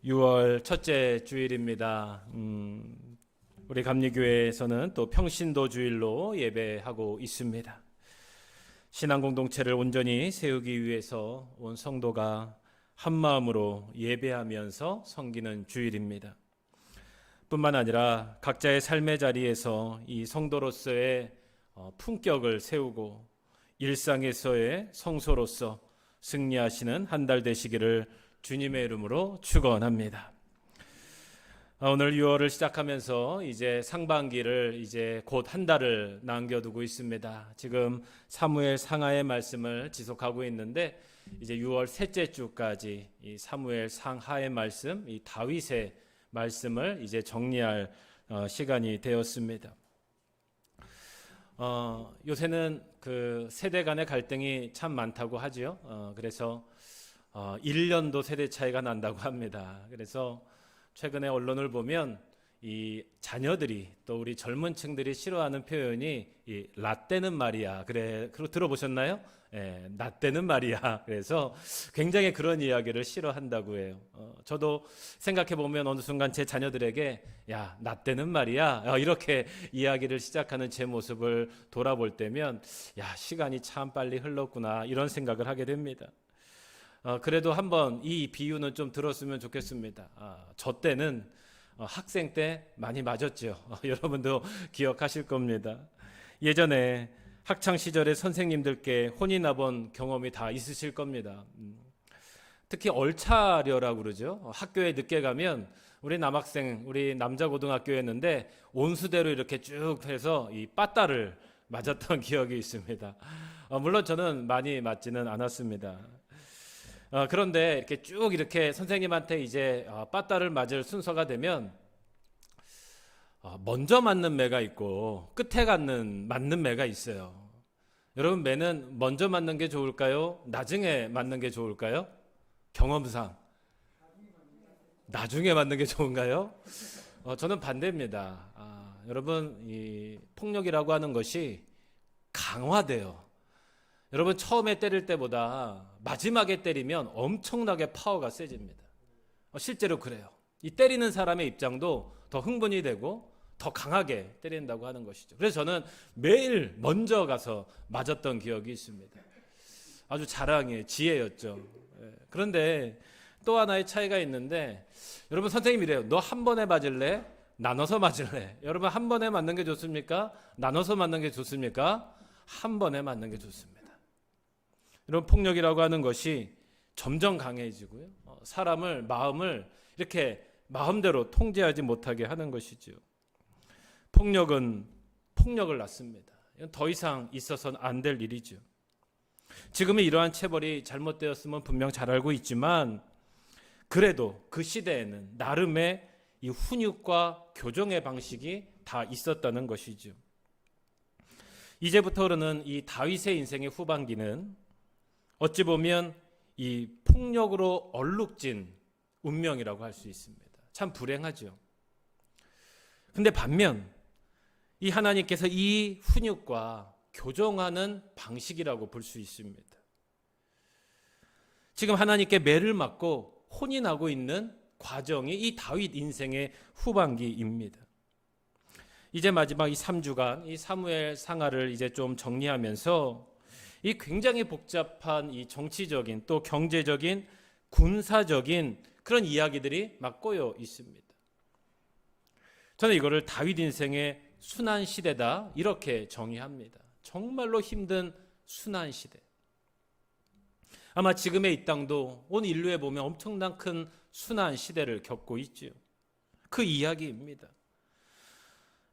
6월 첫째 주일입니다. 우리 감리교회에서는 또 평신도 주일로 예배하고 있습니다. 신앙 공동체를 온전히 세우기 위해서 온 성도가 한 마음으로 예배하면서 섬기는 주일입니다. 뿐만 아니라 각자의 삶의 자리에서 이 성도로서의 품격을 세우고 일상에서의 성소로서 승리하시는 한 달 되시기를 주님의 이름으로 축원합니다. 오늘 6월을 시작하면서 이제 상반기를 이제 곧 한 달을 남겨두고 있습니다. 지금 사무엘 상하의 말씀을 지속하고 있는데 이제 6월 셋째 주까지 이 사무엘 상하의 말씀, 이 다윗의 말씀을 이제 정리할 시간이 되었습니다. 요새는 그 세대 간의 갈등이 참 많다고 하죠. 그래서 1년도 세대 차이가 난다고 합니다. 그래서 최근에 언론을 보면 이 자녀들이 또 우리 젊은 층들이 싫어하는 표현이 이 라떼는 말이야. 그래, 들어보셨나요? 예, 라떼는 말이야. 그래서 굉장히 그런 이야기를 싫어한다고 해요. 저도 생각해 보면 어느 순간 제 자녀들에게 야, 라떼는 말이야. 이렇게 이야기를 시작하는 제 모습을 돌아볼 때면 야, 시간이 참 빨리 흘렀구나. 이런 생각을 하게 됩니다. 그래도 한번 이 비유는 좀 들었으면 좋겠습니다. 저 때는 학생 때 많이 맞았죠. 여러분도 기억하실 겁니다. 예전에 학창 시절에 선생님들께 혼이 나본 경험이 다 있으실 겁니다. 특히 얼차려라고 그러죠. 학교에 늦게 가면 우리 남학생, 우리 남자 고등학교였는데 온수대로 이렇게 쭉 해서 이 빠따를 맞았던 기억이 있습니다. 물론 저는 많이 맞지는 않았습니다. 그런데 이렇게 쭉 이렇게 선생님한테 이제 빠따를 맞을 순서가 되면 먼저 맞는 매가 있고 끝에 맞는 매가 있어요. 여러분, 매는 먼저 맞는 게 좋을까요? 나중에 맞는 게 좋을까요? 경험상 나중에 맞는 게 좋은가요? 저는 반대입니다. 여러분, 이 폭력이라고 하는 것이 강화돼요. 여러분, 처음에 때릴 때보다 마지막에 때리면 엄청나게 파워가 세집니다. 실제로 그래요. 이 때리는 사람의 입장도 더 흥분이 되고 더 강하게 때린다고 하는 것이죠. 그래서 저는 매일 먼저 가서 맞았던 기억이 있습니다. 아주 자랑의 지혜였죠. 그런데 또 하나의 차이가 있는데, 여러분, 선생님이 이래요. 너 한 번에 맞을래? 나눠서 맞을래? 여러분, 한 번에 맞는 게 좋습니까? 나눠서 맞는 게 좋습니까? 한 번에 맞는 게 좋습니다. 이런 폭력이라고 하는 것이 점점 강해지고요. 사람을, 마음을 이렇게 마음대로 통제하지 못하게 하는 것이죠. 폭력은 폭력을 낳습니다. 이건 더 이상 있어서는 안 될 일이죠. 지금의 이러한 체벌이 잘못되었으면 분명 잘 알고 있지만, 그래도 그 시대에는 나름의 이 훈육과 교정의 방식이 다 있었다는 것이죠. 이제부터는 이 다윗의 인생의 후반기는 어찌 보면 이 폭력으로 얼룩진 운명이라고 할 수 있습니다. 참 불행하죠. 근데 반면 이 하나님께서 이 훈육과 교정하는 방식이라고 볼 수 있습니다. 지금 하나님께 매를 맞고 혼이 나고 있는 과정이 이 다윗 인생의 후반기입니다. 이제 마지막 이 3주간 이 사무엘 상하를 이제 좀 정리하면서 이 굉장히 복잡한 이 정치적인 또 경제적인 군사적인 그런 이야기들이 막 꼬여 있습니다. 저는 이거를 다윗 인생의 순환 시대다 이렇게 정의합니다. 정말로 힘든 순환 시대. 아마 지금의 이 땅도 온 인류에 보면 엄청난 큰 순환 시대를 겪고 있죠. 그 이야기입니다.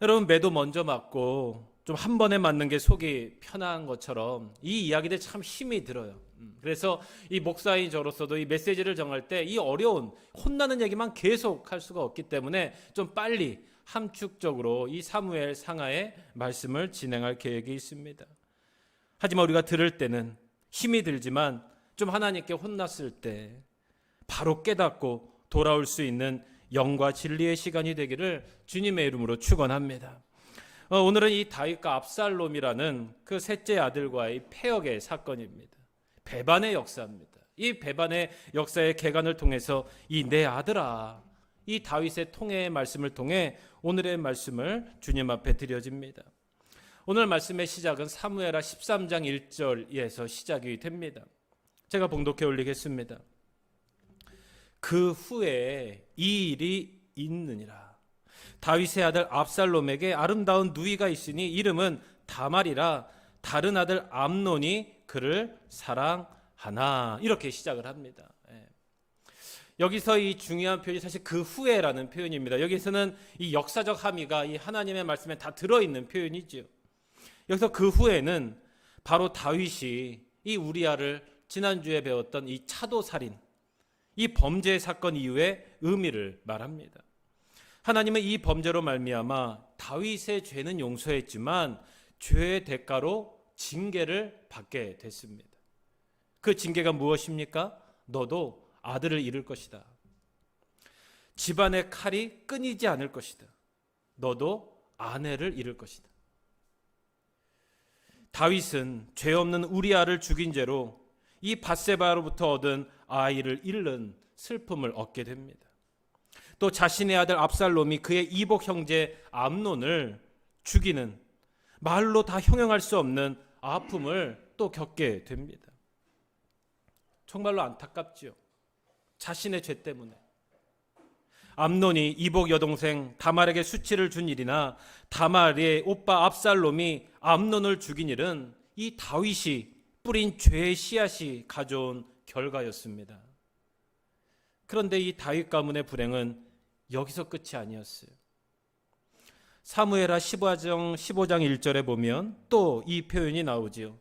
여러분, 매도 먼저 맞고 좀 한 번에 맞는 게 속이 편한 것처럼 이 이야기들 참 힘이 들어요. 그래서 이 목사인 저로서도 이 메시지를 정할 때 이 어려운 혼나는 얘기만 계속 할 수가 없기 때문에 좀 빨리 함축적으로 이 사무엘 상하의 말씀을 진행할 계획이 있습니다. 하지만 우리가 들을 때는 힘이 들지만 좀 하나님께 혼났을 때 바로 깨닫고 돌아올 수 있는 영과 진리의 시간이 되기를 주님의 이름으로 축원합니다. 오늘은 이 다윗과 압살롬이라는 그 셋째 아들과의 폐역의 사건입니다. 배반의 역사입니다. 이 배반의 역사의 개간을 통해서 이 내 아들아, 이 다윗의 통해의 말씀을 통해 오늘의 말씀을 주님 앞에 드려집니다. 오늘 말씀의 시작은 사무엘하 13장 1절에서 시작이 됩니다. 제가 봉독해 올리겠습니다. 그 후에 이 일이 있느니라. 다윗의 아들 압살롬에게 아름다운 누이가 있으니 이름은 다말이라. 다른 아들 암논이 그를 사랑하나. 이렇게 시작을 합니다. 여기서 이 중요한 표현이 사실 그 후에라는 표현입니다. 여기서는 이 역사적 함의가 이 하나님의 말씀에 다 들어있는 표현이죠. 여기서 그 후에는 바로 다윗이 이 우리아를 지난주에 배웠던 이 차도살인, 이 범죄 사건 이후의 의미를 말합니다. 하나님은 이 범죄로 말미암아 다윗의 죄는 용서했지만 죄의 대가로 징계를 받게 됐습니다. 그 징계가 무엇입니까? 너도 아들을 잃을 것이다. 집안의 칼이 끊이지 않을 것이다. 너도 아내를 잃을 것이다. 다윗은 죄 없는 우리아를 죽인 죄로 이 밧세바로부터 얻은 아이를 잃는 슬픔을 얻게 됩니다. 또 자신의 아들 압살롬이 그의 이복 형제 암논을 죽이는 말로 다 형용할 수 없는 아픔을 또 겪게 됩니다. 정말로 안타깝지요. 자신의 죄 때문에. 암논이 이복 여동생 다말에게 수치를 준 일이나 다말의 오빠 압살롬이 암논을 죽인 일은 이 다윗이 뿌린 죄의 씨앗이 가져온 결과였습니다. 그런데 이 다윗 가문의 불행은 여기서 끝이 아니었어요. 사무엘하 15장 1절에 보면 또 이 표현이 나오지요.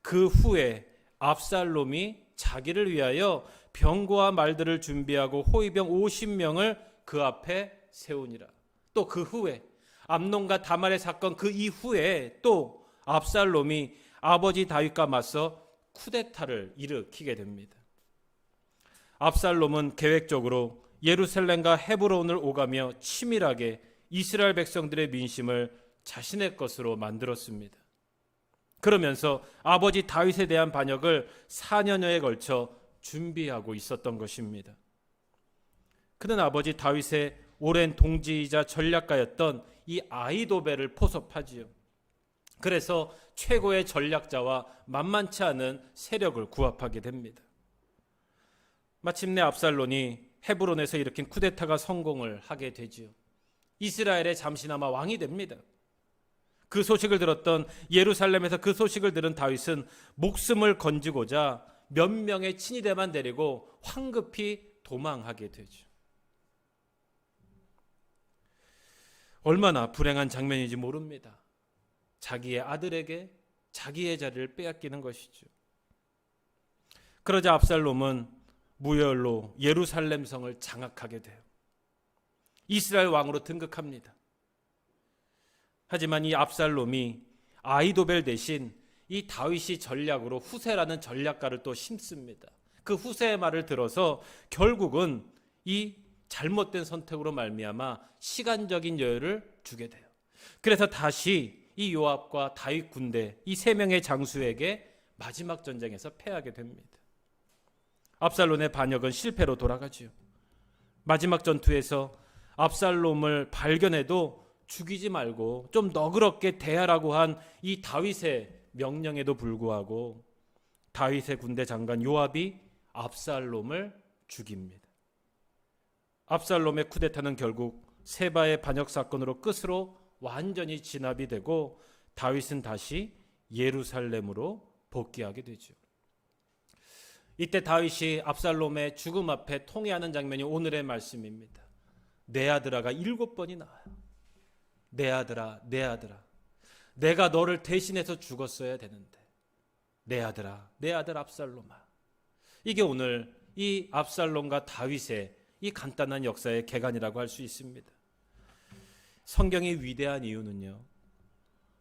그 후에 압살롬이 자기를 위하여 병거와 말들을 준비하고 호위병 50명을 그 앞에 세우니라. 또 그 후에 암논과 다말의 사건 그 이후에 또 압살롬이 아버지 다윗과 맞서 쿠데타를 일으키게 됩니다. 압살롬은 계획적으로 예루살렘과 헤브론을 오가며 치밀하게 이스라엘 백성들의 민심을 자신의 것으로 만들었습니다. 그러면서 아버지 다윗에 대한 반역을 4년여에 걸쳐 준비하고 있었던 것입니다. 그는 아버지 다윗의 오랜 동지이자 전략가였던 이 아히도벨을 포섭하지요. 그래서 최고의 전략자와 만만치 않은 세력을 구합하게 됩니다. 마침내 압살롬이 헤브론에서 일으킨 쿠데타가 성공을 하게 되지요. 이스라엘의 잠시나마 왕이 됩니다. 그 소식을 들었던 예루살렘에서 그 소식을 들은 다윗은 목숨을 건지고자 몇 명의 친위대만 데리고 황급히 도망하게 되죠. 얼마나 불행한 장면인지 모릅니다. 자기의 아들에게 자기의 자리를 빼앗기는 것이죠. 그러자 압살롬은 무혈로 예루살렘 성을 장악하게 돼요. 이스라엘 왕으로 등극합니다. 하지만 이 압살롬이 아히도벨 대신 이 다윗이 전략으로 후세라는 전략가를 또 심습니다. 그 후세의 말을 들어서 결국은 이 잘못된 선택으로 말미암아 시간적인 여유를 주게 돼요. 그래서 다시 이 요압과 다윗 군대 이 세 명의 장수에게 마지막 전쟁에서 패하게 됩니다. 압살롬의 반역은 실패로 돌아가지요. 마지막 전투에서 압살롬을 발견해도 죽이지 말고 좀 너그럽게 대하라고 한 이 다윗의 명령에도 불구하고 다윗의 군대 장관 요압이 압살롬을 죽입니다. 압살롬의 쿠데타는 결국 세바의 반역 사건으로 끝으로 완전히 진압이 되고 다윗은 다시 예루살렘으로 복귀하게 되죠. 이때 다윗이 압살롬의 죽음 앞에 통회하는 장면이 오늘의 말씀입니다. 내 아들아가 7번이 나와요. 내 아들아, 내 아들아, 내가 너를 대신해서 죽었어야 되는데 내 아들아, 내 아들 압살롬아. 이게 오늘 이 압살롬과 다윗의 이 간단한 역사의 개간이라고 할 수 있습니다. 성경이 위대한 이유는요,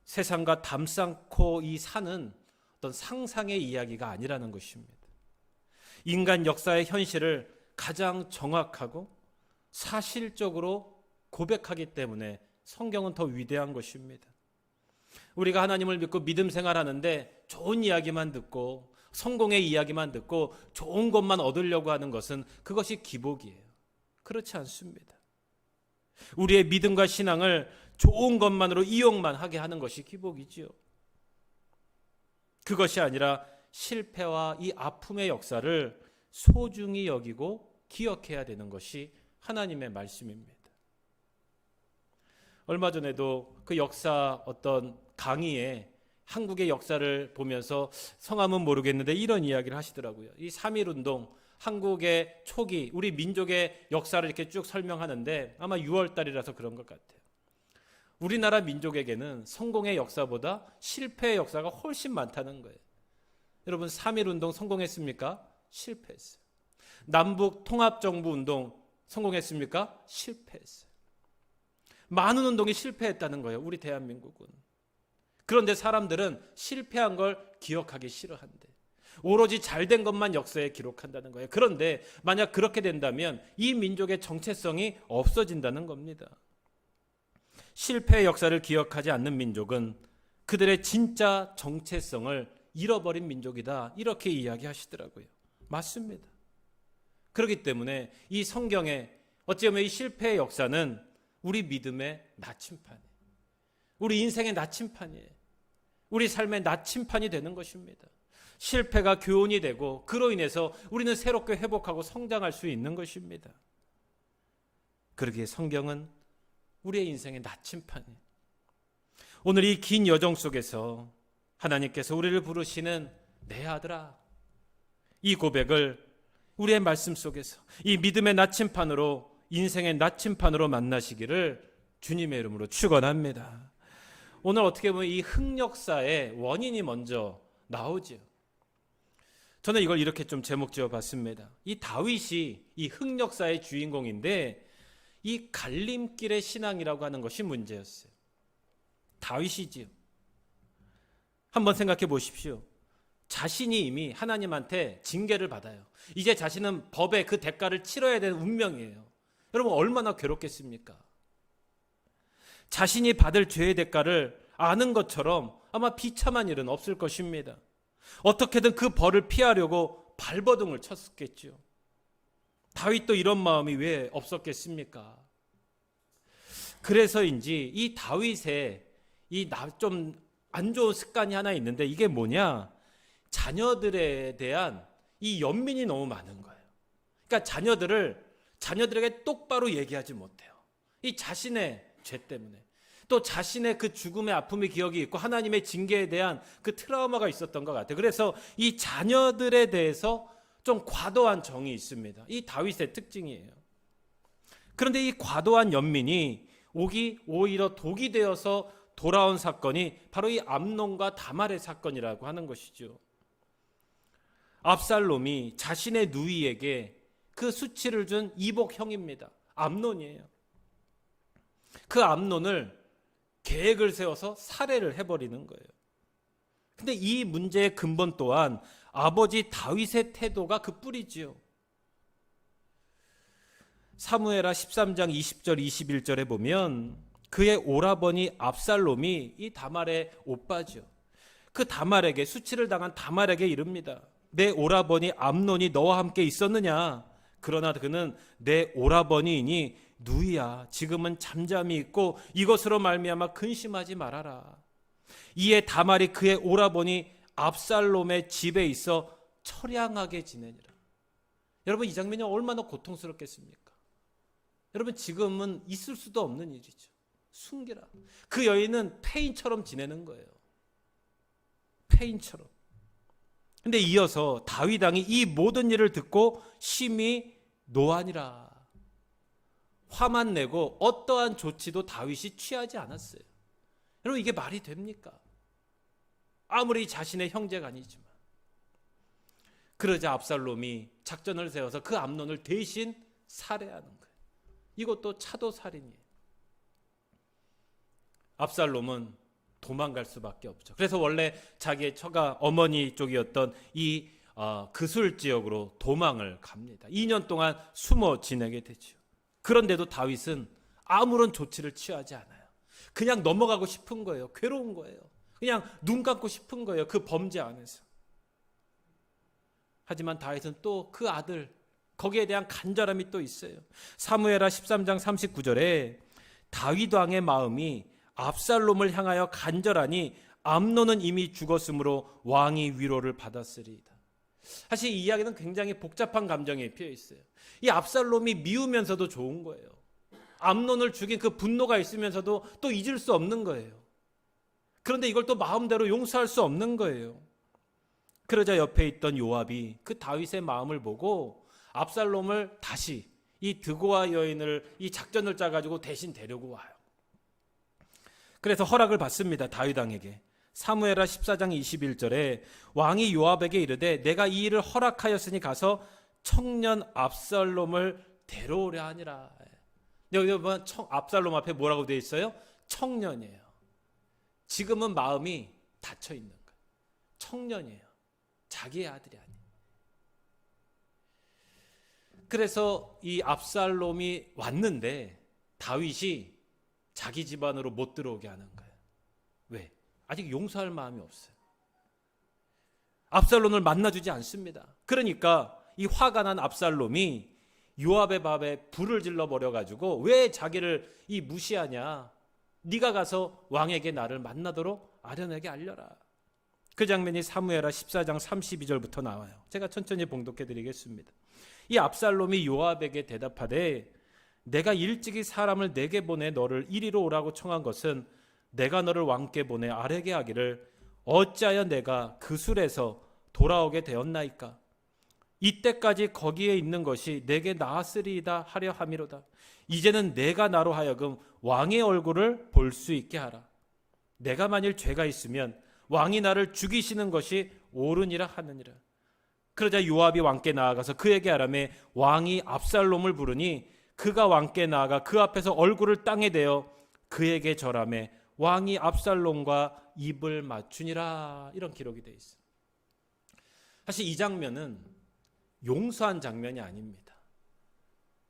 세상과 담쌓고 이 사는 어떤 상상의 이야기가 아니라는 것입니다. 인간 역사의 현실을 가장 정확하고 사실적으로 고백하기 때문에 성경은 더 위대한 것입니다. 우리가 하나님을 믿고 믿음 생활하는데 좋은 이야기만 듣고 성공의 이야기만 듣고 좋은 것만 얻으려고 하는 것은 그것이 기복이에요. 그렇지 않습니다. 우리의 믿음과 신앙을 좋은 것만으로 이용만 하게 하는 것이 기복이지요. 그것이 아니라 실패와 이 아픔의 역사를 소중히 여기고 기억해야 되는 것이 하나님의 말씀입니다. 얼마 전에도 그 역사 어떤 강의에 한국의 역사를 보면서 성함은 모르겠는데 이런 이야기를 하시더라고요. 이 3.1운동, 한국의 초기, 우리 민족의 역사를 이렇게 쭉 설명하는데 아마 6월 달이라서 그런 것 같아요. 우리나라 민족에게는 성공의 역사보다 실패의 역사가 훨씬 많다는 거예요. 여러분 3.1운동 성공했습니까? 실패했어요. 남북 통합정부운동 성공했습니까? 실패했어요. 많은 운동이 실패했다는 거예요. 우리 대한민국은. 그런데 사람들은 실패한 걸 기억하기 싫어한대. 오로지 잘된 것만 역사에 기록한다는 거예요. 그런데 만약 그렇게 된다면 이 민족의 정체성이 없어진다는 겁니다. 실패의 역사를 기억하지 않는 민족은 그들의 진짜 정체성을 잃어버린 민족이다. 이렇게 이야기하시더라고요. 맞습니다. 그렇기 때문에 이 성경에 어찌 보면 이 실패의 역사는 우리 믿음의 나침판이에요. 우리 인생의 나침판이에요. 우리 삶의 나침판이 되는 것입니다. 실패가 교훈이 되고 그로 인해서 우리는 새롭게 회복하고 성장할 수 있는 것입니다. 그러기에 성경은 우리의 인생의 나침판이에요. 오늘 이 긴 여정 속에서 하나님께서 우리를 부르시는 내 아들아, 이 고백을 우리의 말씀 속에서 이 믿음의 나침판으로, 인생의 나침판으로 만나시기를 주님의 이름으로 축원합니다. 오늘 어떻게 보면 이 흑역사의 원인이 먼저 나오죠. 저는 이걸 이렇게 좀 제목 지어봤습니다. 이 다윗이 이 흑역사의 주인공인데 이 갈림길의 신앙이라고 하는 것이 문제였어요. 다윗이지요. 한번 생각해 보십시오. 자신이 이미 하나님한테 징계를 받아요. 이제 자신은 법의 그 대가를 치러야 되는 운명이에요. 여러분 얼마나 괴롭겠습니까? 자신이 받을 죄의 대가를 아는 것처럼 아마 비참한 일은 없을 것입니다. 어떻게든 그 벌을 피하려고 발버둥을 쳤겠죠. 다윗도 이런 마음이 왜 없었겠습니까? 그래서인지 이 다윗의 이 좀 안 좋은 습관이 하나 있는데 이게 뭐냐? 자녀들에 대한 이 연민이 너무 많은 거예요. 그러니까 자녀들에게 똑바로 얘기하지 못해요. 이 자신의 죄 때문에. 또 자신의 그 죽음의 아픔의 기억이 있고 하나님의 징계에 대한 그 트라우마가 있었던 것 같아요. 그래서 이 자녀들에 대해서 좀 과도한 정이 있습니다. 이 다윗의 특징이에요. 그런데 이 과도한 연민이 오히려 독이 되어서 돌아온 사건이 바로 이 암논과 다말의 사건이라고 하는 것이죠. 압살롬이 자신의 누이에게 그 수치를 준 이복형입니다. 암논이에요. 그 암논을 계획을 세워서 살해를 해버리는 거예요. 근데 이 문제의 근본 또한 아버지 다윗의 태도가 그 뿌리지요. 사무엘하 13장 20절 21절에 보면 그의 오라버니 압살롬이 이 다말의 오빠죠. 그 다말에게, 수치를 당한 다말에게 이릅니다. 내 오라버니 암논이 너와 함께 있었느냐? 그러나 그는 내 오라버니이니 누이야. 지금은 잠잠히 있고 이것으로 말미암아 근심하지 말아라. 이에 다말이 그의 오라버니 압살롬의 집에 있어 처량하게 지내니라. 여러분 이 장면이 얼마나 고통스럽겠습니까? 여러분 지금은 있을 수도 없는 일이죠. 숨기라. 그 여인은 폐인처럼 지내는 거예요. 폐인처럼. 근데 이어서 다윗 왕이 이 모든 일을 듣고 심히 노하니라. 화만 내고 어떠한 조치도 다윗이 취하지 않았어요. 여러분 이게 말이 됩니까? 아무리 자신의 형제가 아니지만. 그러자 압살롬이 작전을 세워서 그 암논을 대신 살해하는 거예요. 이것도 차도살인이에요. 압살롬은 도망갈 수밖에 없죠. 그래서 원래 자기의 처가 어머니 쪽이었던 이 그술 지역으로 도망을 갑니다. 2년 동안 숨어 지내게 되죠. 그런데도 다윗은 아무런 조치를 취하지 않아요. 그냥 넘어가고 싶은 거예요. 괴로운 거예요. 그냥 눈 감고 싶은 거예요. 그 범죄 안에서. 하지만 다윗은 또 그 아들, 거기에 대한 간절함이 또 있어요. 사무엘하 13장 39절에 다윗 왕의 마음이 압살롬을 향하여 간절하니 암논은 이미 죽었으므로 왕이 위로를 받았으리이다. 사실 이 이야기는 굉장히 복잡한 감정이 피어 있어요. 이 압살롬이 미우면서도 좋은 거예요. 암논을 죽인 그 분노가 있으면서도 또 잊을 수 없는 거예요. 그런데 이걸 또 마음대로 용서할 수 없는 거예요. 그러자 옆에 있던 요압이 그 다윗의 마음을 보고 압살롬을 다시 이 드고아 여인을 이 작전을 짜가지고 대신 데리고 와요. 그래서 허락을 받습니다. 다윗 왕에게. 사무엘하 14장 21절에 왕이 요압에게 이르되 내가 이 일을 허락하였으니 가서 청년 압살롬을 데려오려 하니라. 여기 보면 압살롬 앞에 뭐라고 되어 있어요? 청년이에요. 지금은 마음이 닫혀 있는 거예요. 청년이에요. 자기의 아들이 아니에요. 그래서 이 압살롬이 왔는데 다윗이 자기 집안으로 못 들어오게 하는 거예요. 왜? 아직 용서할 마음이 없어요. 압살롬을 만나주지 않습니다. 그러니까 이 화가 난 압살롬이 요압의 밥에 불을 질러 버려가지고 왜 자기를 이 무시하냐? 네가 가서 왕에게 나를 만나도록 아련에게 알려라. 그 장면이 사무엘하 14장 32절부터 나와요. 제가 천천히 봉독해 드리겠습니다. 이 압살롬이 요압에게 대답하되 내가 일찍이 사람을 내게 보내 너를 이리로 오라고 청한 것은 내가 너를 왕께 보내 아뢰게 하기를 어찌하여 내가 그 술에서 돌아오게 되었나이까? 이때까지 거기에 있는 것이 내게 나았으리이다 하려 함이로다. 이제는 내가 나로 하여금 왕의 얼굴을 볼 수 있게 하라. 내가 만일 죄가 있으면 왕이 나를 죽이시는 것이 옳으니라 하느니라. 그러자 요압이 왕께 나아가서 그에게 아라매 왕이 압살롬을 부르니 그가 왕께 나아가 그 앞에서 얼굴을 땅에 대어 그에게 절하매 왕이 압살롬과 입을 맞추니라. 이런 기록이 되어 있어요. 사실 이 장면은 용서한 장면이 아닙니다.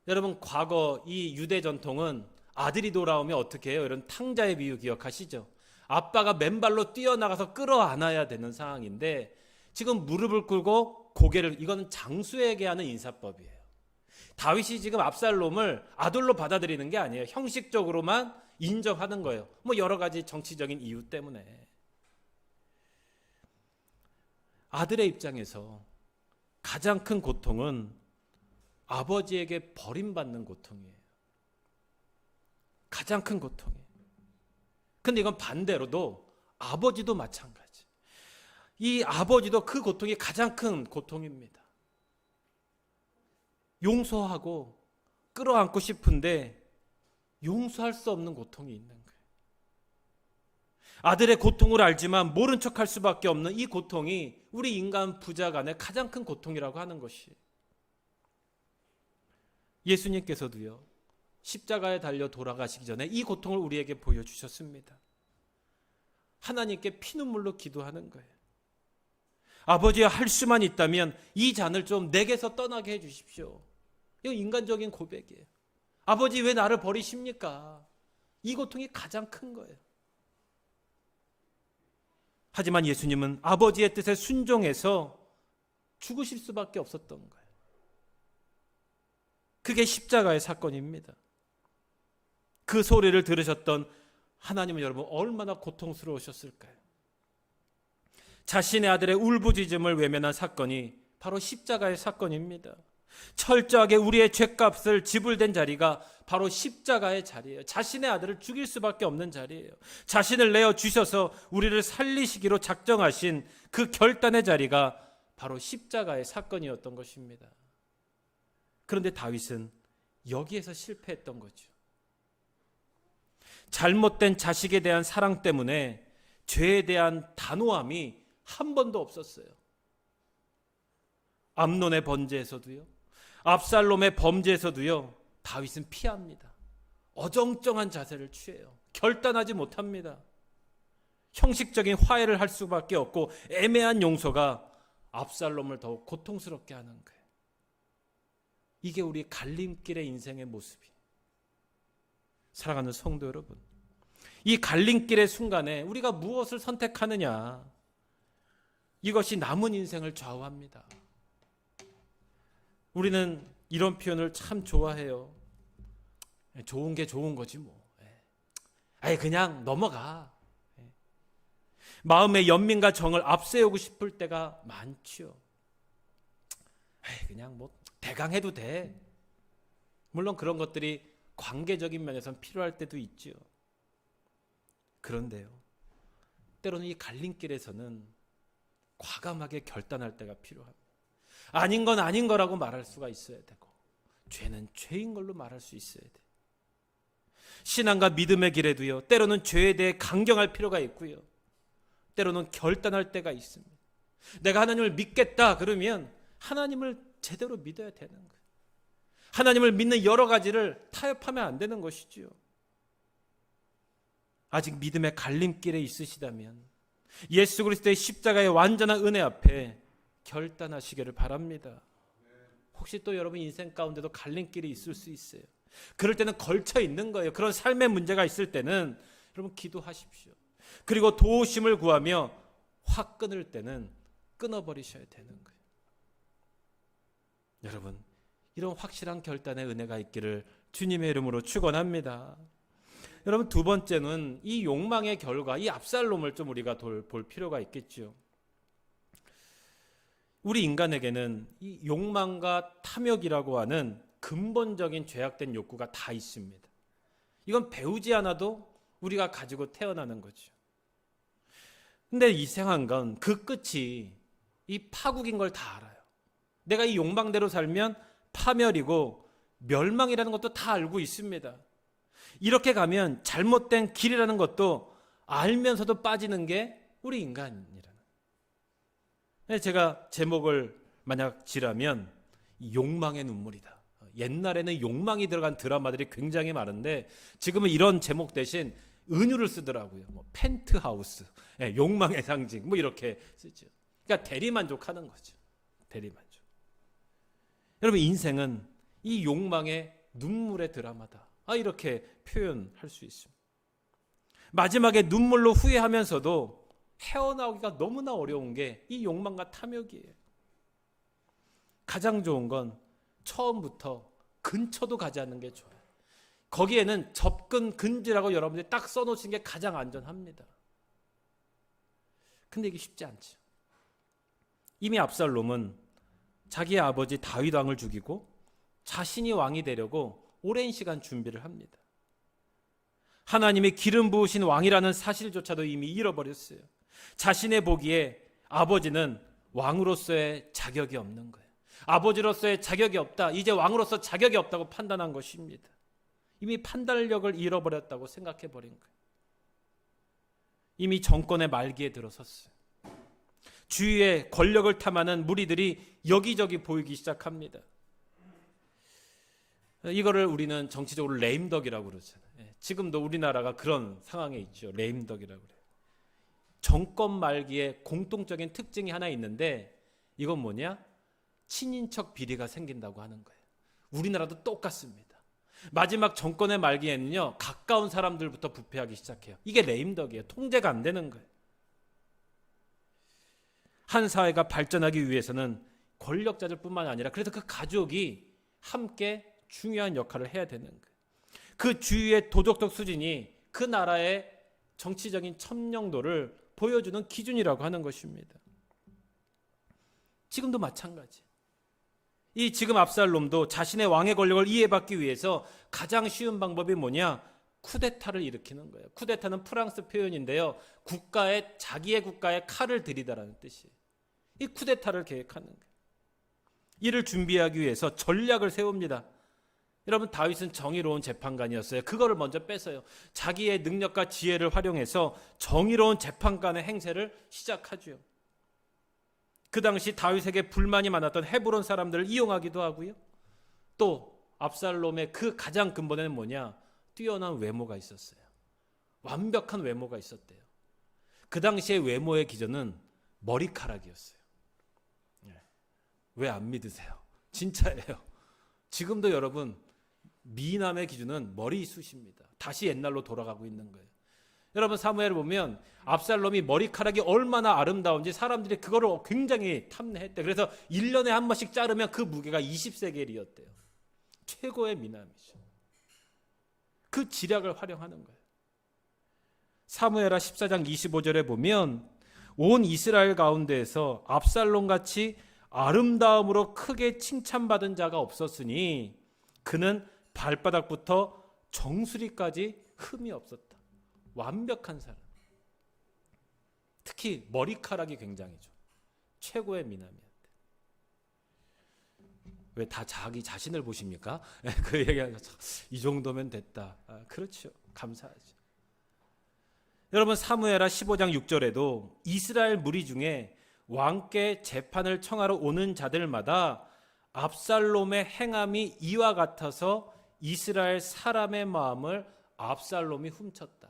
여러분 과거 이 유대 전통은 아들이 돌아오면 어떻게 해요? 이런 탕자의 비유 기억하시죠? 아빠가 맨발로 뛰어나가서 끌어안아야 되는 상황인데 지금 무릎을 꿇고 고개를, 이거는 장수에게 하는 인사법이에요. 다윗이 지금 압살롬을 아들로 받아들이는 게 아니에요. 형식적으로만 인정하는 거예요. 뭐 여러 가지 정치적인 이유 때문에. 아들의 입장에서 가장 큰 고통은 아버지에게 버림받는 고통이에요. 가장 큰 고통이에요. 근데 이건 반대로도 아버지도 마찬가지. 이 아버지도 그 고통이 가장 큰 고통입니다. 용서하고 끌어안고 싶은데 용서할 수 없는 고통이 있는 거예요. 아들의 고통을 알지만 모른 척할 수밖에 없는 이 고통이 우리 인간 부자 간의 가장 큰 고통이라고 하는 것이, 예수님께서도요 십자가에 달려 돌아가시기 전에 이 고통을 우리에게 보여주셨습니다. 하나님께 피눈물로 기도하는 거예요. 아버지야, 할 수만 있다면 이 잔을 좀 내게서 떠나게 해주십시오. 이거 인간적인 고백이에요. 아버지 왜 나를 버리십니까? 이 고통이 가장 큰 거예요. 하지만 예수님은 아버지의 뜻에 순종해서 죽으실 수밖에 없었던 거예요. 그게 십자가의 사건입니다. 그 소리를 들으셨던 하나님은 여러분 얼마나 고통스러우셨을까요? 자신의 아들의 울부짖음을 외면한 사건이 바로 십자가의 사건입니다. 철저하게 우리의 죄값을 지불된 자리가 바로 십자가의 자리예요. 자신의 아들을 죽일 수밖에 없는 자리예요. 자신을 내어 주셔서 우리를 살리시기로 작정하신 그 결단의 자리가 바로 십자가의 사건이었던 것입니다. 그런데 다윗은 여기에서 실패했던 거죠. 잘못된 자식에 대한 사랑 때문에 죄에 대한 단호함이 한 번도 없었어요. 암논의 번제에서도요, 압살롬의 범죄에서도요, 다윗은 피합니다. 어정쩡한 자세를 취해요. 결단하지 못합니다. 형식적인 화해를 할 수밖에 없고 애매한 용서가 압살롬을 더욱 고통스럽게 하는 거예요. 이게 우리 갈림길의 인생의 모습이에요. 사랑하는 성도 여러분, 이 갈림길의 순간에 우리가 무엇을 선택하느냐, 이것이 남은 인생을 좌우합니다. 우리는 이런 표현을 참 좋아해요. 좋은 게 좋은 거지 뭐. 아예 그냥 넘어가. 마음의 연민과 정을 앞세우고 싶을 때가 많지요. 그냥 뭐 대강 해도 돼. 물론 그런 것들이 관계적인 면에서는 필요할 때도 있죠. 그런데요, 때로는 이 갈림길에서는 과감하게 결단할 때가 필요합니다. 아닌 건 아닌 거라고 말할 수가 있어야 되고, 죄는 죄인 걸로 말할 수 있어야 돼요. 신앙과 믿음의 길에도요, 때로는 죄에 대해 강경할 필요가 있고요, 때로는 결단할 때가 있습니다. 내가 하나님을 믿겠다 그러면 하나님을 제대로 믿어야 되는 거예요. 하나님을 믿는 여러 가지를 타협하면 안 되는 것이지요. 아직 믿음의 갈림길에 있으시다면 예수 그리스도의 십자가의 완전한 은혜 앞에 결단하시기를 바랍니다. 혹시 또 여러분 인생 가운데도 갈림길이 있을 수 있어요. 그럴 때는 걸쳐 있는 거예요. 그런 삶의 문제가 있을 때는 여러분 기도하십시오. 그리고 도우심을 구하며 확 끊을 때는 끊어버리셔야 되는 거예요. 여러분, 이런 확실한 결단의 은혜가 있기를 주님의 이름으로 축원합니다. 여러분, 두 번째는 이 욕망의 결과, 이 압살롬을 좀 우리가 볼 필요가 있겠죠. 우리 인간에게는 이 욕망과 탐욕이라고 하는 근본적인 죄악된 욕구가 다 있습니다. 이건 배우지 않아도 우리가 가지고 태어나는 거죠. 근데 이상한 건 그 끝이 이 파국인 걸 다 알아요. 내가 이 욕망대로 살면 파멸이고 멸망이라는 것도 다 알고 있습니다. 이렇게 가면 잘못된 길이라는 것도 알면서도 빠지는 게 우리 인간이라는. 제가 제목을 만약 지라면 욕망의 눈물이다. 옛날에는 욕망이 들어간 드라마들이 굉장히 많은데 지금은 이런 제목 대신 은유를 쓰더라고요. 뭐 펜트하우스, 욕망의 상징, 뭐 이렇게 쓰죠. 그러니까 대리만족하는 거죠. 대리만족. 여러분, 인생은 이 욕망의 눈물의 드라마다. 이렇게 표현할 수 있습니다. 마지막에 눈물로 후회하면서도 헤어나오기가 너무나 어려운 게 이 욕망과 탐욕이에요. 가장 좋은 건 처음부터 근처도 가지 않는 게 좋아요. 거기에는 접근 금지라고 여러분들이 딱 써놓으신 게 가장 안전합니다. 근데 이게 쉽지 않죠. 이미 압살롬은 자기의 아버지 다윗 왕을 죽이고 자신이 왕이 되려고 오랜 시간 준비를 합니다. 하나님이 기름 부으신 왕이라는 사실조차도 이미 잃어버렸어요. 자신의 보기에 아버지는 왕으로서의 자격이 없는 거예요. 아버지로서의 자격이 없다. 이제 왕으로서 자격이 없다고 판단한 것입니다. 이미 판단력을 잃어버렸다고 생각해버린 거예요. 이미 정권의 말기에 들어섰어요. 주위에 권력을 탐하는 무리들이 여기저기 보이기 시작합니다. 이거를 우리는 정치적으로 레임덕이라고 그러잖아요. 지금도 우리나라가 그런 상황에 있죠. 레임덕이라고 그래요. 정권 말기에 공통적인 특징이 하나 있는데 이건 뭐냐? 친인척 비리가 생긴다고 하는 거예요. 우리나라도 똑같습니다. 마지막 정권의 말기에는요, 가까운 사람들부터 부패하기 시작해요. 이게 레임덕이에요. 통제가 안 되는 거예요. 한 사회가 발전하기 위해서는 권력자들뿐만 아니라 그래서 그 가족이 함께 중요한 역할을 해야 되는 거예요. 그 주위의 도덕적 수준이 그 나라의 정치적인 첨령도를 보여주는 기준이라고 하는 것입니다. 지금도 마찬가지. 이 지금 압살롬도 자신의 왕의 권력을 이해받기 위해서 가장 쉬운 방법이 뭐냐? 쿠데타를 일으키는 거예요. 쿠데타는 프랑스 표현인데요. 자기의 국가에 칼을 들이다라는 뜻이에요. 이 쿠데타를 계획하는 거예요. 이를 준비하기 위해서 전략을 세웁니다. 여러분, 다윗은 정의로운 재판관이었어요. 그거를 먼저 뺏어요. 자기의 능력과 지혜를 활용해서 정의로운 재판관의 행세를 시작하죠. 그 당시 다윗에게 불만이 많았던 헤브론 사람들을 이용하기도 하고요. 또 압살롬의 그 가장 근본에는 뭐냐? 뛰어난 외모가 있었어요. 완벽한 외모가 있었대요. 그 당시의 외모의 기준은 머리카락이었어요. 왜 안 믿으세요? 진짜예요. 지금도 여러분, 미남의 기준은 머리숱입니다. 다시 옛날로 돌아가고 있는 거예요. 여러분 사무엘을 보면 압살롬이 머리카락이 얼마나 아름다운지 사람들이 그거를 굉장히 탐내했대. 그래서 1년에 한 번씩 자르면 그 무게가 20세겔이었대요. 최고의 미남이죠. 그 지략을 활용하는 거예요. 사무엘하 14장 25절에 보면 온 이스라엘 가운데에서 압살롬같이 아름다움으로 크게 칭찬받은 자가 없었으니 그는 발바닥부터 정수리까지 흠이 없었다. 완벽한 사람. 특히 머리카락이 굉장히죠. 최고의 미남이었대. 왜 다 자기 자신을 보십니까? 그 얘기하는 이 정도면 됐다. 그렇죠. 감사하죠. 여러분 사무엘하 15장 6절에도 이스라엘 무리 중에 왕께 재판을 청하러 오는 자들마다 압살롬의 행함이 이와 같아서 이스라엘 사람의 마음을 압살롬이 훔쳤다.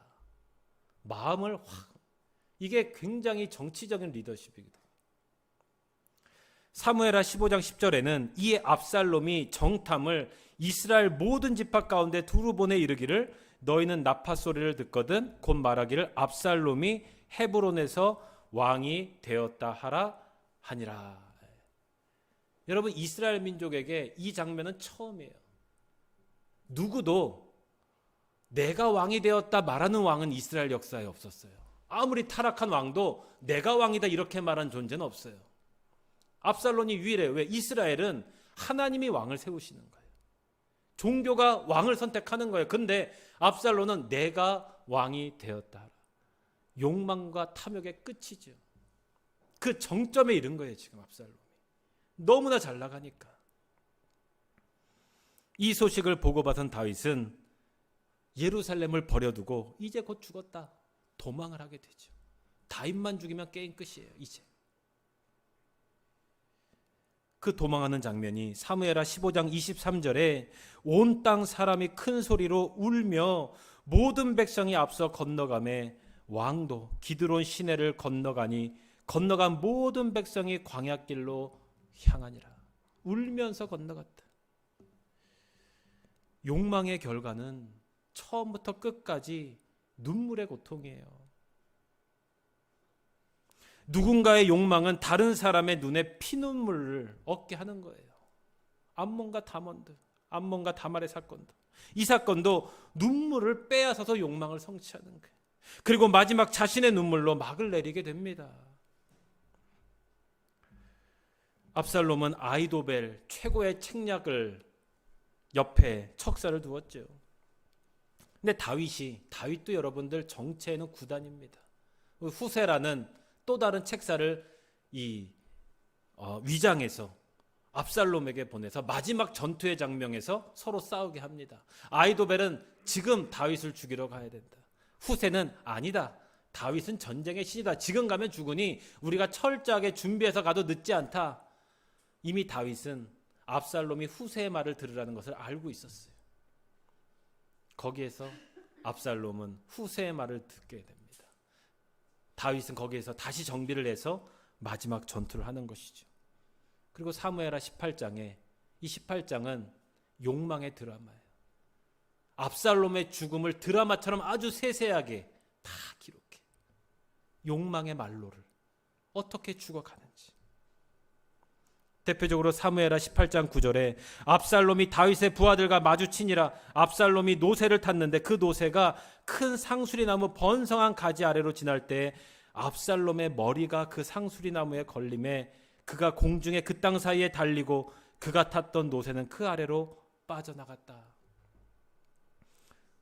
마음을 이게 굉장히 정치적인 리더십이기도. 사무엘하 15장 10절에는 이 압살롬이 정탐을 이스라엘 모든 지파 가운데 두루 보내 이르기를 너희는 나파 소리를 듣거든 곧 말하기를 압살롬이 헤브론에서 왕이 되었다 하라 하니라. 여러분 이스라엘 민족에게 이 장면은 처음이에요. 누구도 내가 왕이 되었다 말하는 왕은 이스라엘 역사에 없었어요. 아무리 타락한 왕도 내가 왕이다 이렇게 말한 존재는 없어요. 압살롬이 유일해요. 왜? 이스라엘은 하나님이 왕을 세우시는 거예요. 종교가 왕을 선택하는 거예요. 근데 압살롬은 내가 왕이 되었다. 욕망과 탐욕의 끝이죠. 그 정점에 이른 거예요. 지금 압살롬이. 너무나 잘 나가니까. 이 소식을 보고받은 다윗은 예루살렘을 버려두고 이제 곧 죽었다. 도망을 하게 되죠. 다윗만 죽이면 게임 끝이에요. 이제. 그 도망하는 장면이 사무엘하 15장 23절에 온 땅 사람이 큰 소리로 울며 모든 백성이 앞서 건너가매 왕도 기드론 시내를 건너가니 건너간 모든 백성이 광야길로 향하니라. 울면서 건너갔다. 욕망의 결과는 처음부터 끝까지 눈물의 고통이에요. 누군가의 욕망은 다른 사람의 눈에 피눈물을 얻게 하는 거예요. 암몬과 다몬드, 암몬과 다말의 사건도. 이 사건도 눈물을 빼앗아서 욕망을 성취하는 거예요. 그리고 마지막 자신의 눈물로 막을 내리게 됩니다. 압살롬은 아히도벨 최고의 책략을 옆에 척사를 두었죠. 근데 다윗도 여러분들 정체에는 구단입니다. 후세라는 또 다른 책사를 위장해서 압살롬에게 보내서 마지막 전투의 장면에서 서로 싸우게 합니다. 아히도벨은 지금 다윗을 죽이러 가야 된다. 후세는 아니다. 다윗은 전쟁의 신이다. 지금 가면 죽으니 우리가 철저하게 준비해서 가도 늦지 않다. 이미 다윗은 압살롬이 후세의 말을 들으라는 것을 알고 있었어요. 거기에서 압살롬은 후세의 말을 듣게 됩니다. 다윗은 거기에서 다시 정비를 해서 마지막 전투를 하는 것이죠. 그리고 사무엘하 18장에 이 18장은 욕망의 드라마예요. 압살롬의 죽음을 드라마처럼 아주 세세하게 다 기록해. 욕망의 말로를 어떻게 죽어가는지. 대표적으로 사무엘하 18장 9절에 압살롬이 다윗의 부하들과 마주치니라. 압살롬이 노새를 탔는데 그 노새가 큰 상수리나무 번성한 가지 아래로 지날 때 압살롬의 머리가 그 상수리나무에 걸림에 그가 공중에 그 땅 사이에 달리고 그가 탔던 노새는 그 아래로 빠져나갔다.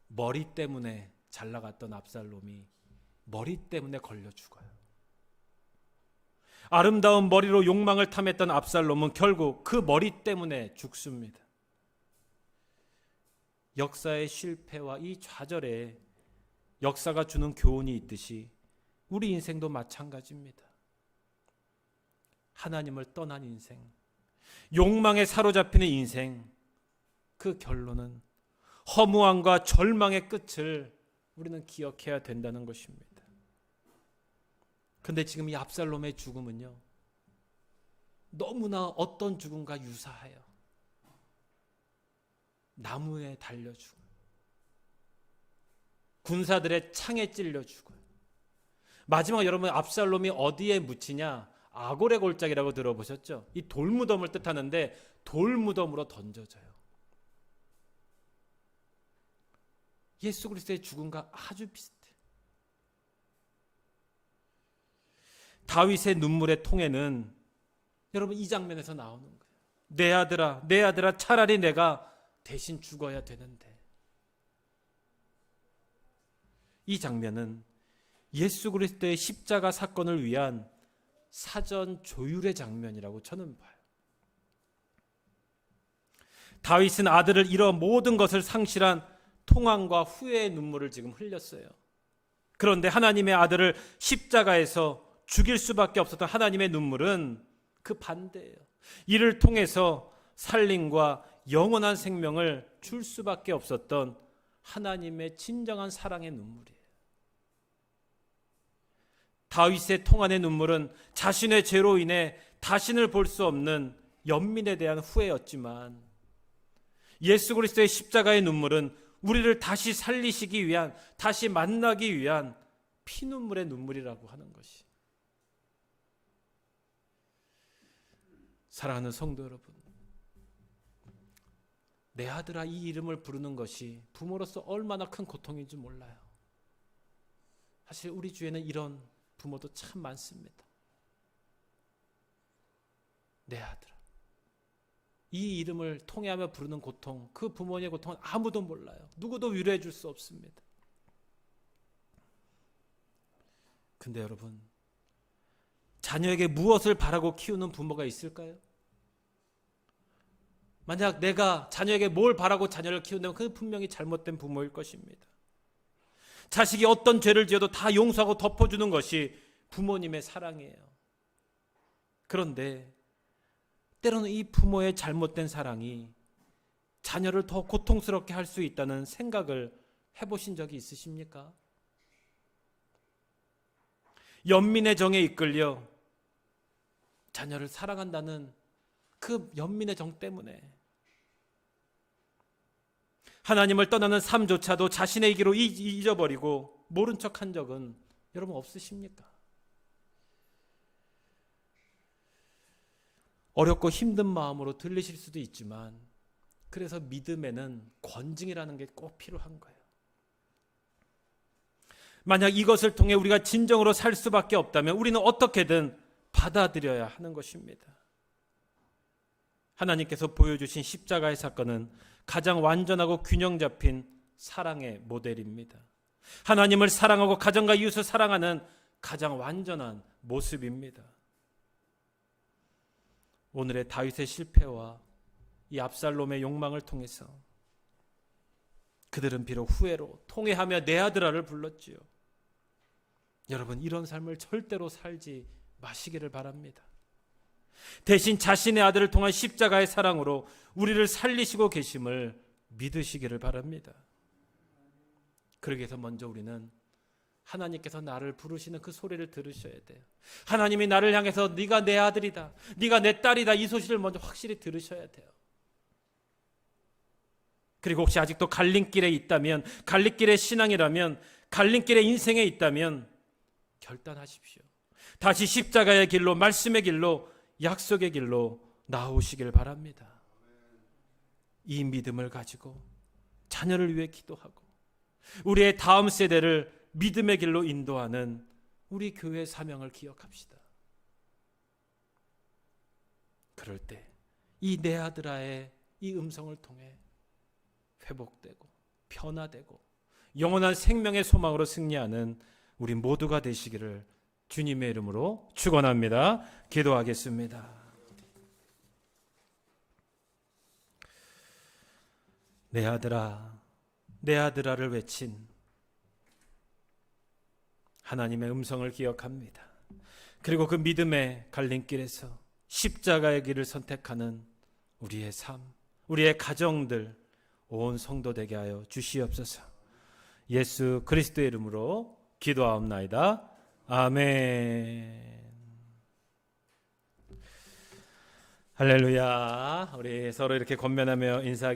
머리 때문에 잘 나갔던 압살롬이 머리 때문에 걸려 죽어요. 아름다운 머리로 욕망을 탐했던 압살롬은 결국 그 머리 때문에 죽습니다. 역사의 실패와 이 좌절에 역사가 주는 교훈이 있듯이 우리 인생도 마찬가지입니다. 하나님을 떠난 인생, 욕망에 사로잡히는 인생, 그 결론은 허무함과 절망의 끝을 우리는 기억해야 된다는 것입니다. 근데 지금 이 압살롬의 죽음은요, 너무나 어떤 죽음과 유사해요. 나무에 달려 죽음. 군사들의 창에 찔려 죽어요. 마지막 여러분 압살롬이 어디에 묻히냐? 아골의 골짜기라고 들어보셨죠? 이 돌무덤을 뜻하는데 돌무덤으로 던져져요. 예수 그리스도의 죽음과 아주 비슷해. 다윗의 눈물의 통에는 여러분 이 장면에서 나오는 거예요. 내 아들아, 내 아들아, 차라리 내가 대신 죽어야 되는데. 이 장면은 예수 그리스도의 십자가 사건을 위한 사전 조율의 장면이라고 저는 봐요. 다윗은 아들을 잃어 모든 것을 상실한 통황과 후회의 눈물을 지금 흘렸어요. 그런데 하나님의 아들을 십자가에서 죽일 수밖에 없었던 하나님의 눈물은 그 반대예요. 이를 통해서 살림과 영원한 생명을 줄 수밖에 없었던 하나님의 진정한 사랑의 눈물이에요. 다윗의 통안의 눈물은 자신의 죄로 인해 다신을 볼 수 없는 연민에 대한 후회였지만 예수 그리스도의 십자가의 눈물은 우리를 다시 살리시기 위한, 다시 만나기 위한 피눈물의 눈물이라고 하는 것이. 사랑하는 성도 여러분, 내 아들아 이 이름을 부르는 것이 부모로서 얼마나 큰 고통인지 몰라요. 사실 우리 주위에는 이런 부모도 참 많습니다. 내 아들아. 이 이름을 통해하며 부르는 고통, 그 부모님의 고통은 아무도 몰라요. 누구도 위로해 줄 수 없습니다. 근데 여러분, 자녀에게 무엇을 바라고 키우는 부모가 있을까요? 만약 내가 자녀에게 뭘 바라고 자녀를 키운다면 그건 분명히 잘못된 부모일 것입니다. 자식이 어떤 죄를 지어도 다 용서하고 덮어주는 것이 부모님의 사랑이에요. 그런데 때로는 이 부모의 잘못된 사랑이 자녀를 더 고통스럽게 할 수 있다는 생각을 해보신 적이 있으십니까? 연민의 정에 이끌려 자녀를 사랑한다는 그 연민의 정 때문에 하나님을 떠나는 삶조차도 자신의 길로 잊어버리고 모른 척한 적은 여러분 없으십니까? 어렵고 힘든 마음으로 들리실 수도 있지만 그래서 믿음에는 권징이라는 게 꼭 필요한 거예요. 만약 이것을 통해 우리가 진정으로 살 수밖에 없다면 우리는 어떻게든 받아들여야 하는 것입니다. 하나님께서 보여주신 십자가의 사건은 가장 완전하고 균형 잡힌 사랑의 모델입니다. 하나님을 사랑하고 가정과 이웃을 사랑하는 가장 완전한 모습입니다. 오늘의 다윗의 실패와 이 압살롬의 욕망을 통해서 그들은 비록 후회로 통회하며 내 아들아를 불렀지요. 여러분, 이런 삶을 절대로 살지 마시기를 바랍니다. 대신 자신의 아들을 통한 십자가의 사랑으로 우리를 살리시고 계심을 믿으시기를 바랍니다. 그러기 위해서 먼저 우리는 하나님께서 나를 부르시는 그 소리를 들으셔야 돼요. 하나님이 나를 향해서 네가 내 아들이다, 네가 내 딸이다, 이 소식을 먼저 확실히 들으셔야 돼요. 그리고 혹시 아직도 갈림길에 있다면, 갈림길의 신앙이라면, 갈림길의 인생에 있다면 결단하십시오. 다시 십자가의 길로, 말씀의 길로, 약속의 길로 나오시길 바랍니다. 이 믿음을 가지고 자녀를 위해 기도하고 우리의 다음 세대를 믿음의 길로 인도하는 우리 교회의 사명을 기억합시다. 그럴 때 이 내 아들아의 이 음성을 통해 회복되고 변화되고 영원한 생명의 소망으로 승리하는 우리 모두가 되시기를 주님의 이름으로 축원합니다. 기도하겠습니다. 내 아들아, 내 아들아를 외친 하나님의 음성을 기억합니다. 그리고 그 믿음의 갈림길에서 십자가의 길을 선택하는 우리의 삶, 우리의 가정들, 온 성도 되게 하여 주시옵소서. 예수 그리스도의 이름으로 기도하옵나이다. 아멘. 할렐루야. 우리 서로 이렇게 권면하며 인사하겠습니다.